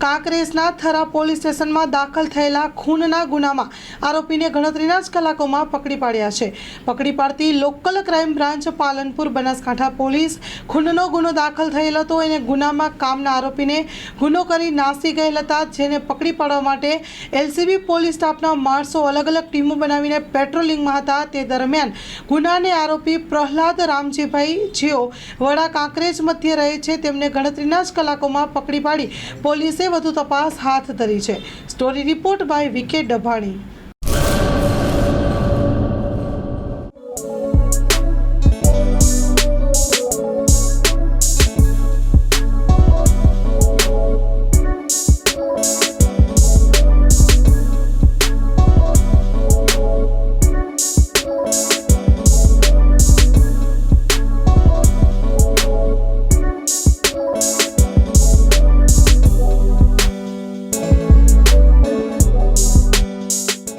કાંકરેજના Thara police સ્ટેશનમાં દાખલ થયેલા ખૂનના ગુનામાં આરોપીને ગણતરીના જ કલાકોમાં પકડી પાડ્યા છે। પકડી પાડતી local crime branch Palanpur Banaskantha police ખૂનનો ગુનો દાખલ થયેલ હતો અને ગુનામાં કામના આરોપીને ગુનો કરી નાસી ગયેલ હતા, જેને પકડી પાડવા માટે એલસીબી પોલીસ સ્ટાફના માણસો અલગ અલગ ટીમો બનાવીને પેટ્રોલિંગમાં હતા। તે દરમિયાન ગુનાને આરોપી પ્રહલાદ રામજીભાઈ જેઓ વડા કાંકરેજ મધ્ય રહે છે, તેમને ગણતરીના જ કલાકોમાં પકડી પાડી પોલીસે વધુ તપાસ હાથ ધરી છે। Story report by VK ડભાણી।